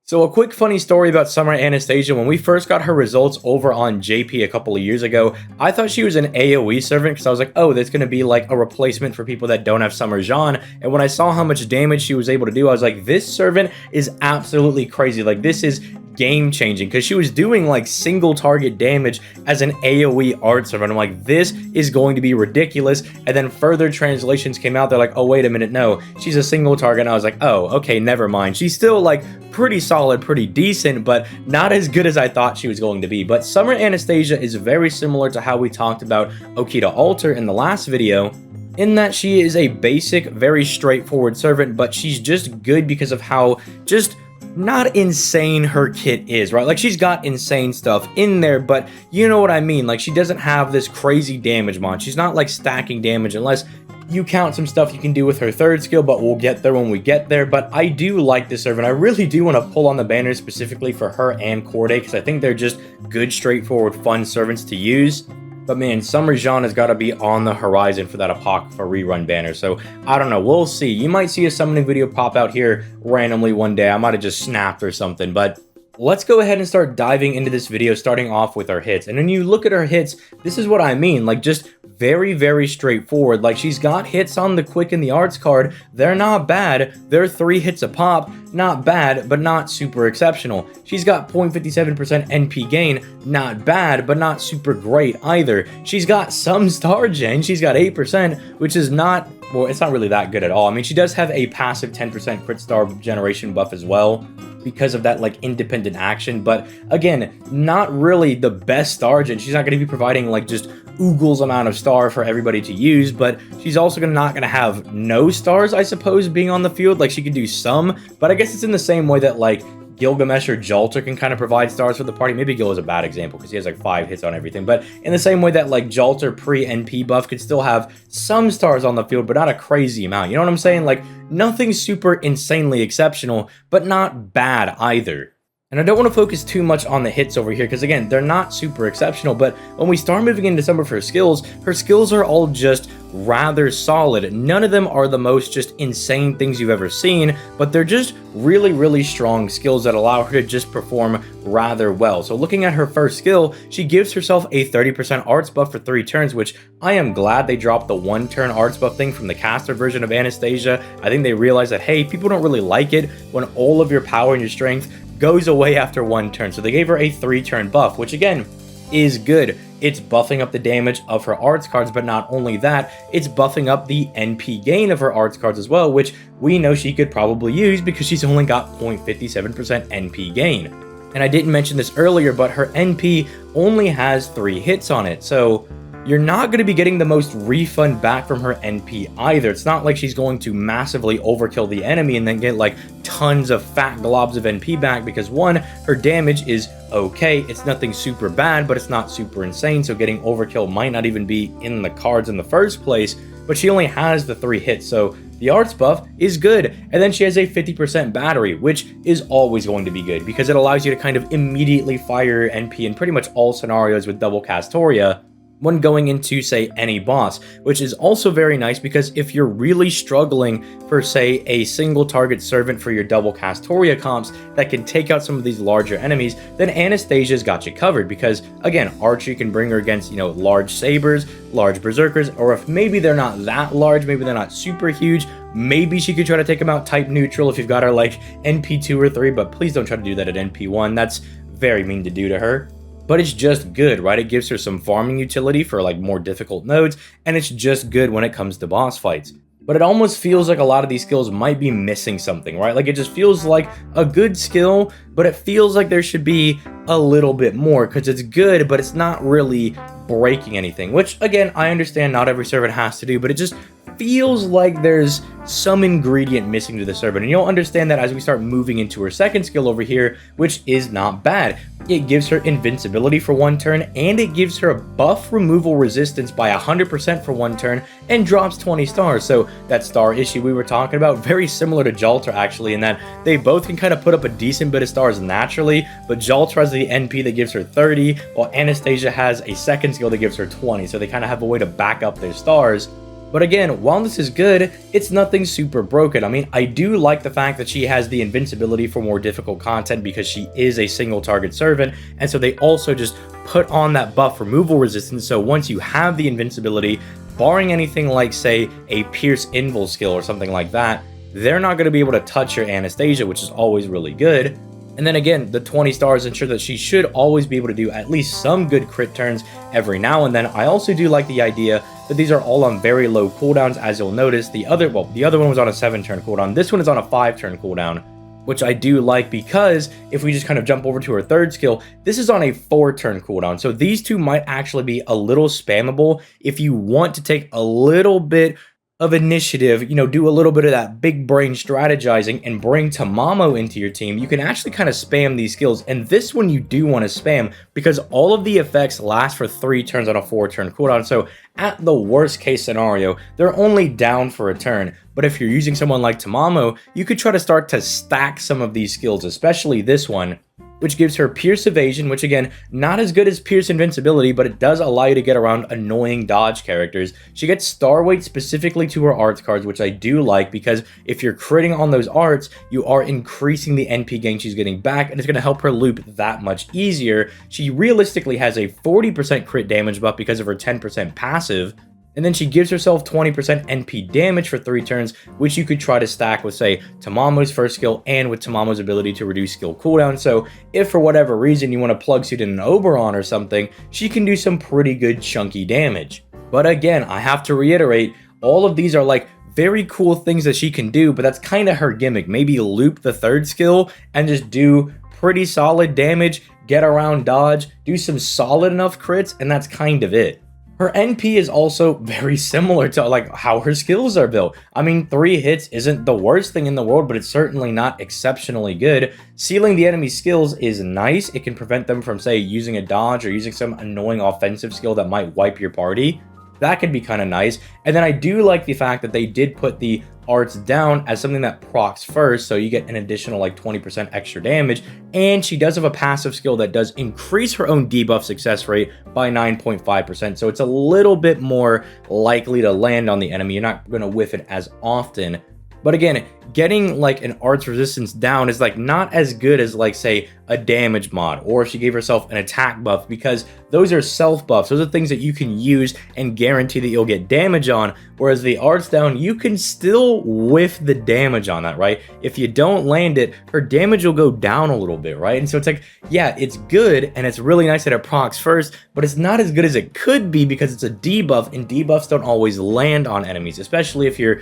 So a quick funny story about Summer Anastasia. When we first got her results over on JP a couple of years ago, I thought she was an AoE servant because I was like, oh, that's going to be like a replacement for people that don't have Summer Jean. And when I saw how much damage she was able to do, I was like, this servant is absolutely crazy. Like, this is game changing because she was doing like single target damage as an AoE art servant. I'm like, this is going to be ridiculous. And then further translations came out. They're like, oh, wait a minute. No, she's a single target. And I was like, oh, okay, never mind. She's still like pretty solid, pretty decent, but not as good as I thought she was going to be. But Summer Anastasia is very similar to how we talked about Okita Alter in the last video, in that she is a basic, very straightforward servant, but she's just good because of how just not insane her kit is, right? Like, she's got insane stuff in there, but you know what I mean. Like, she doesn't have this crazy damage mod. She's not like stacking damage unless you count some stuff you can do with her third skill, but we'll get there when we get there. But I do like this servant. I really do want to pull on the banners specifically for her and Corday because I think they're just good, straightforward, fun servants to use. But man, Summer Jean has got to be on the horizon for that Apocrypha rerun banner. So I don't know. We'll see. You might see a summoning video pop out here randomly one day. I might have just snapped or something. But let's go ahead and start diving into this video, starting off with our hits. And when you look at her hits, this is what I mean. Like, just very, very straightforward. Like, she's got hits on the quick and the arts card. They're not bad. They're 3 hits a pop. Not bad, but not super exceptional. She's got 0.57% NP gain. Not bad, but not super great either. She's got some star gen. She's got 8%, which is not, well, it's not really that good at all. I mean, she does have a passive 10% crit star generation buff as well, because of that like independent action, but again, not really the best star gen. She's not going to be providing like just oogles amount of star for everybody to use, but she's also not going to have no stars, I suppose, being on the field. Like, she could do some, but I guess it's in the same way that like Gilgamesh or Jalter can kind of provide stars for the party. Maybe Gil is a bad example because he has like 5 hits on everything, but in the same way that like Jalter pre-NP buff could still have some stars on the field, but not a crazy amount. You know what I'm saying? Like, nothing super insanely exceptional, but not bad either. And I don't want to focus too much on the hits over here because, again, they're not super exceptional, but when we start moving into some of her skills are all just rather solid. None of them are the most just insane things you've ever seen, but they're just really, really strong skills that allow her to just perform rather well. So looking at her first skill, she gives herself a 30% arts buff for 3 turns, which I am glad they dropped the 1-turn arts buff thing from the caster version of Anastasia. I think they realized that, hey, people don't really like it when all of your power and your strength goes away after 1 turn. So they gave her a 3-turn buff, which again is good. It's buffing up the damage of her arts cards, but not only that, it's buffing up the NP gain of her arts cards as well, which we know she could probably use because she's only got 0.57% NP gain. And I didn't mention this earlier, but her NP only has 3 hits on it. So you're not going to be getting the most refund back from her NP either. It's not like she's going to massively overkill the enemy and then get like tons of fat globs of NP back because, one, her damage is okay. It's nothing super bad, but it's not super insane. So getting overkill might not even be in the cards in the first place, but she only has the 3 hits. So the arts buff is good. And then she has a 50% battery, which is always going to be good because it allows you to kind of immediately fire your NP in pretty much all scenarios with double Castoria when going into, say, any boss, which is also very nice because if you're really struggling for, say, a single target servant for your double Castoria comps that can take out some of these larger enemies, then Anastasia's got you covered because, again, Archie can bring her against, you know, large sabers, large berserkers, or if maybe they're not that large, maybe they're not super huge, maybe she could try to take them out type neutral if you've got her like NP2 or 3, but please don't try to do that at NP1. That's very mean to do to her. But it's just good, right? It gives her some farming utility for like more difficult nodes, and it's just good when it comes to boss fights. But it almost feels like a lot of these skills might be missing something, right? Like, it just feels like a good skill, but it feels like there should be a little bit more because it's good, but it's not really breaking anything, which again, I understand not every servant has to do, but it just feels like there's some ingredient missing to the servant. And you'll understand that as we start moving into her second skill over here, which is not bad. It gives her invincibility for 1 turn, and it gives her a buff removal resistance by 100% for 1 turn, and drops 20 stars. So that star issue we were talking about, very similar to Jalter actually, in that they both can kind of put up a decent bit of stars naturally, but Jalter has the NP that gives her 30, while Anastasia has a second skill that gives her 20, so they kind of have a way to back up their stars. But again, while this is good, it's nothing super broken. I mean, I do like the fact that she has the invincibility for more difficult content because she is a single target servant, and so they also just put on that buff removal resistance, so once you have the invincibility, barring anything like, say, a Pierce Invul skill or something like that, they're not going to be able to touch your Anastasia, which is always really good. And then again, the 20 stars ensure that she should always be able to do at least some good crit turns every now and then. I also do like the idea that these are all on very low cooldowns, as you'll notice. The other one was on a 7-turn cooldown. This one is on a 5-turn cooldown, which I do like because if we just kind of jump over to her third skill, this is on a 4-turn cooldown. So these two might actually be a little spammable if you want to take a little bit of initiative, do a little bit of that big brain strategizing and bring Tamamo into your team. You can actually kind of spam these skills, and this one you do want to spam because all of the effects last for 3 turns on a 4-turn cooldown. So at the worst case scenario, they're only down for a turn. But if you're using someone like Tamamo, you could try to start to stack some of these skills, especially this one, which gives her Pierce Evasion, which again, not as good as Pierce Invincibility, but it does allow you to get around annoying dodge characters. She gets Star Weight specifically to her arts cards, which I do like because if you're critting on those arts, you are increasing the NP gain she's getting back, and it's going to help her loop that much easier. She realistically has a 40% crit damage buff because of her 10% passive, and then she gives herself 20% NP damage for 3 turns, which you could try to stack with, say, Tamamo's first skill and with Tamamo's ability to reduce skill cooldown. So if for whatever reason you want to plug suit in an Oberon or something, she can do some pretty good chunky damage. But again, I have to reiterate, all of these are like very cool things that she can do, but that's kind of her gimmick. Maybe loop the 3rd skill and just do pretty solid damage, get around dodge, do some solid enough crits, and that's kind of it. Her NP is also very similar to like how her skills are built. I mean, 3 hits isn't the worst thing in the world, but it's certainly not exceptionally good. Sealing the enemy's skills is nice. It can prevent them from, say, using a dodge or using some annoying offensive skill that might wipe your party. That could be kind of nice. And then I do like the fact that they did put the arts down as something that procs first, so you get an additional like 20% extra damage, and she does have a passive skill that does increase her own debuff success rate by 9.5%, so it's a little bit more likely to land on the enemy. You're not going to whiff it as often. But again, getting like an arts resistance down is like not as good as like, say, a damage mod, or if she gave herself an attack buff, because those are self buffs. Those are things that you can use and guarantee that you'll get damage on, whereas the arts down, you can still whiff the damage on that, right? If you don't land it, her damage will go down a little bit, right? And so it's like, yeah, it's good and it's really nice that it procs first, but it's not as good as it could be because it's a debuff, and debuffs don't always land on enemies, especially if you're,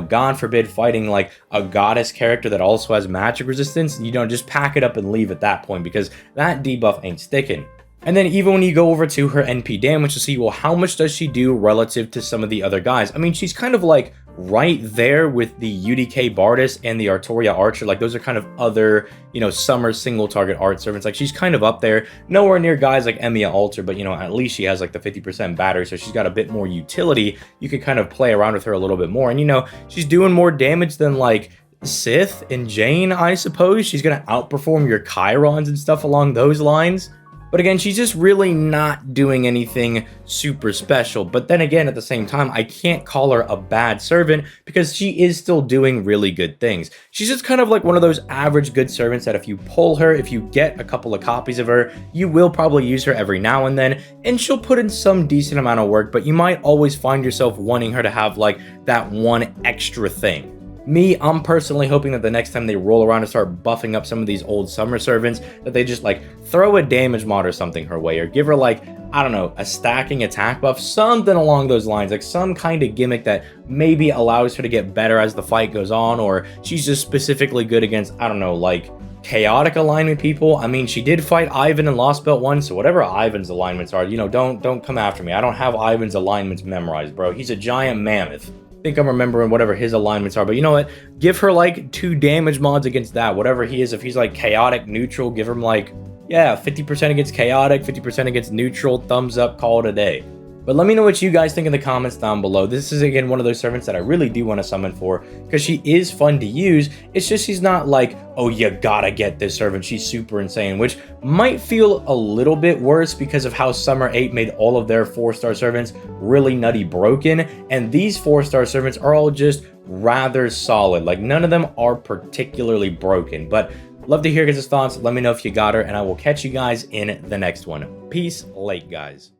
God forbid, fighting like a goddess character that also has magic resistance. Just pack it up and leave at that point, because that debuff ain't sticking. And then even when you go over to her NP damage to see, well, how much does she do relative to some of the other guys? I mean, she's kind of like right there with the UDK Bardis and the Artoria Archer. Like, those are kind of other, summer single target art servants. Like, she's kind of up there, nowhere near guys like Emiya Alter, but at least she has like the 50% battery, so she's got a bit more utility. You can kind of play around with her a little bit more, and she's doing more damage than like Sith and Jane, I suppose. She's gonna outperform your Chirons and stuff along those lines. But again, she's just really not doing anything super special. But then again, at the same time, I can't call her a bad servant because she is still doing really good things. She's just kind of like one of those average good servants that if you pull her, if you get a couple of copies of her, you will probably use her every now and then, and she'll put in some decent amount of work, but you might always find yourself wanting her to have like that one extra thing. Me, I'm personally hoping that the next time they roll around and start buffing up some of these old summer servants, that they just like throw a damage mod or something her way, or give her like, I don't know, a stacking attack buff, something along those lines, like some kind of gimmick that maybe allows her to get better as the fight goes on, or she's just specifically good against, I don't know, like chaotic alignment people. I mean, she did fight Ivan in Lost Belt 1, so whatever Ivan's alignments are, don't come after me. I don't have Ivan's alignments memorized, bro. He's a giant mammoth. I think I'm remembering whatever his alignments are, but you know what? Give her like 2 damage mods against that, whatever he is. If he's like chaotic neutral, give him like, yeah, 50% against chaotic, 50% against neutral, thumbs up, call it a day. But let me know what you guys think in the comments down below. This is, again, one of those servants that I really do want to summon for, because she is fun to use. It's just she's not like, oh, you gotta get this servant, she's super insane, which might feel a little bit worse because of how Summer 8 made all of their 4-star servants really nutty broken, and these 4-star servants are all just rather solid. Like, none of them are particularly broken. But love to hear your guys' thoughts. Let me know if you got her, and I will catch you guys in the next one. Peace, late, guys.